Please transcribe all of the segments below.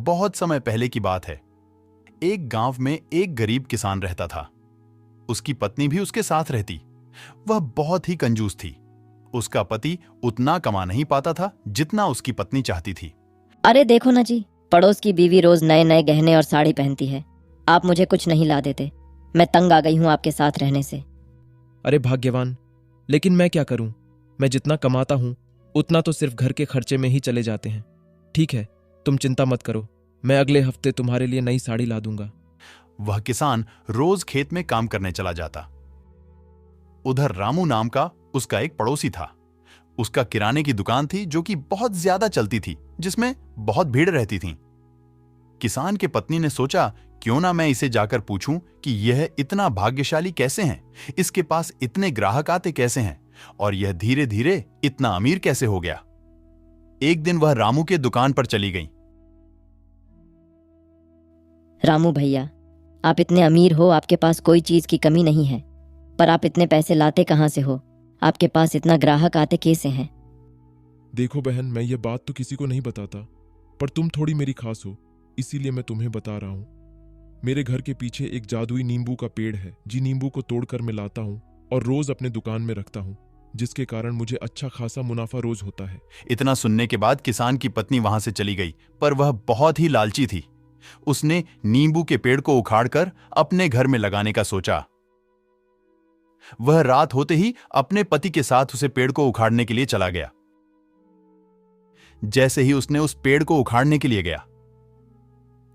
बहुत समय पहले की बात है। एक गांव में एक गरीब किसान रहता था। उसकी पत्नी भी उसके साथ रहती। वह बहुत ही कंजूस थी। उसका पति उतना कमा नहीं पाता था जितना उसकी पत्नी चाहती थी। अरे देखो ना जी, पड़ोस की बीवी रोज नए नए गहने और साड़ी पहनती है। आप मुझे कुछ नहीं ला देते। मैं तंग आ गई हूँ आपके साथ रहने से। अरे भाग्यवान, लेकिन मैं क्या करूं? मैं जितना कमाता हूं उतना तो सिर्फ घर के खर्चे में ही चले जाते हैं। ठीक है, तुम चिंता मत करो, मैं अगले हफ्ते तुम्हारे लिए नई साड़ी ला दूंगा। वह किसान रोज खेत में काम करने चला जाता। उधर रामू नाम का उसका एक पड़ोसी था। उसका किराने की दुकान थी जो कि बहुत ज्यादा चलती थी, जिसमें बहुत भीड़ रहती थी। किसान के पत्नी ने सोचा, क्यों ना मैं इसे जाकर पूछूं कि यह इतना भाग्यशाली कैसे हैं, इसके पास इतने ग्राहक आते कैसे हैं और यह धीरे धीरे इतना अमीर कैसे हो गया। एक दिन वह रामू के दुकान पर चली गई। रामू भैया, आप इतने अमीर हो, आपके पास कोई चीज की कमी नहीं है, पर आप इतने पैसे लाते कहाँ से हो? आपके पास इतना ग्राहक आते कैसे हैं? देखो बहन, मैं ये बात तो किसी को नहीं बताता, पर तुम थोड़ी मेरी खास हो, इसीलिए मैं तुम्हें बता रहा हूँ। मेरे घर के पीछे एक जादुई नींबू का पेड़ है। जी नींबू को तोड़कर मैं लाता हूँ और रोज अपने दुकान में रखता हूँ, जिसके कारण मुझे अच्छा खासा मुनाफा रोज होता है। इतना सुनने के बाद किसान की पत्नी वहां से चली गई, पर वह बहुत ही लालची थी। उसने नींबू के पेड़ को उखाड़कर अपने घर में लगाने का सोचा। वह रात होते ही अपने पति के साथ उसे पेड़ को उखाड़ने के लिए चला गया। जैसे ही उसने उस पेड़ को उखाड़ने के लिए गया,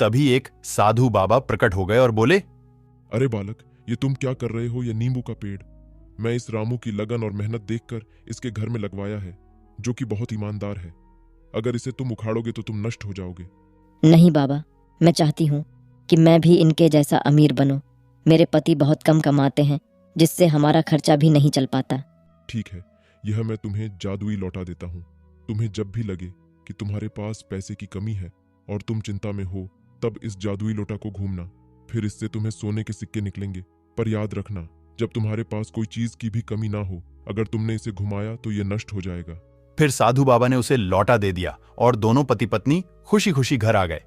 तभी एक साधु बाबा प्रकट हो गए और बोले, अरे बालक, ये तुम क्या कर रहे हो? ये नींबू का पेड़ मैं इस रामू की लगन और मेहनत देखकर इसके घर में लगवाया है, जो कि बहुत ईमानदार है। अगर इसे तुम उखाड़ोगे तो तुम नष्ट हो जाओगे। नहीं बाबा, मैं चाहती हूँ कि मैं भी इनके जैसा अमीर बनूं। मेरे पति बहुत कम कमाते हैं, जिससे हमारा खर्चा भी नहीं चल पाता। ठीक है, यह मैं तुम्हें जादुई लौटा देता हूँ। तुम्हें जब भी लगे कि तुम्हारे पास पैसे की कमी है और तुम चिंता में हो, तब इस जादुई लोटा को घूमना, फिर इससे तुम्हें सोने के सिक्के निकलेंगे। पर याद रखना, जब तुम्हारे पास कोई चीज की भी कमी ना हो, अगर तुमने इसे घुमाया तो यह नष्ट हो जाएगा। फिर साधु बाबा ने उसे लौटा दे दिया और दोनों पति पत्नी खुशी खुशी घर आ गए।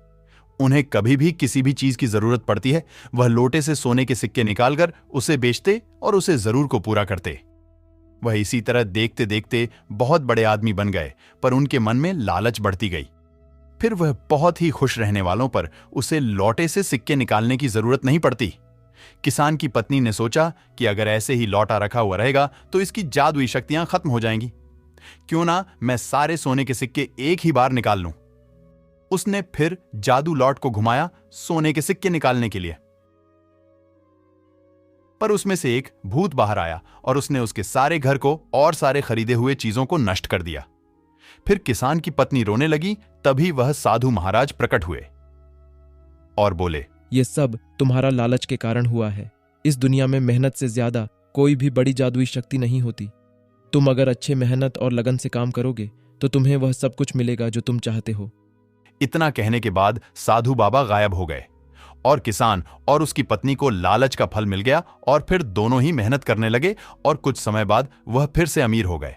उन्हें कभी भी किसी भी चीज की जरूरत पड़ती है, वह लोटे से सोने के सिक्के निकालकर उसे बेचते और उसे जरूर को पूरा करते। वह इसी तरह देखते देखते बहुत बड़े आदमी बन गए, पर उनके मन में लालच बढ़ती गई। फिर वह बहुत ही खुश रहने वालों पर उसे लौटे से सिक्के निकालने की जरूरत नहीं पड़ती। किसान की पत्नी ने सोचा कि अगर ऐसे ही लौटा रखा हुआ रहेगा तो इसकी जादुई शक्तियां खत्म हो जाएंगी। क्यों ना मैं सारे सोने के सिक्के एक ही बार निकाल लूं। उसने फिर जादू लौट को घुमाया सोने के सिक्के निकालने के लिए, पर उसमें से एक भूत बाहर आया और उसने उसके सारे घर को और सारे खरीदे हुए चीजों को नष्ट कर दिया। फिर किसान की पत्नी रोने लगी। तभी वह साधु महाराज प्रकट हुए और बोले, ये सब तुम्हारा लालच के कारण हुआ है। इस दुनिया में मेहनत से ज्यादा कोई भी बड़ी जादुई शक्ति नहीं होती। तुम अगर अच्छे मेहनत और लगन से काम करोगे तो तुम्हें वह सब कुछ मिलेगा जो तुम चाहते हो। इतना कहने के बाद साधु बाबा गायब हो गए और किसान और उसकी पत्नी को लालच का फल मिल गया और फिर दोनों ही मेहनत करने लगे और कुछ समय बाद वह फिर से अमीर हो गए।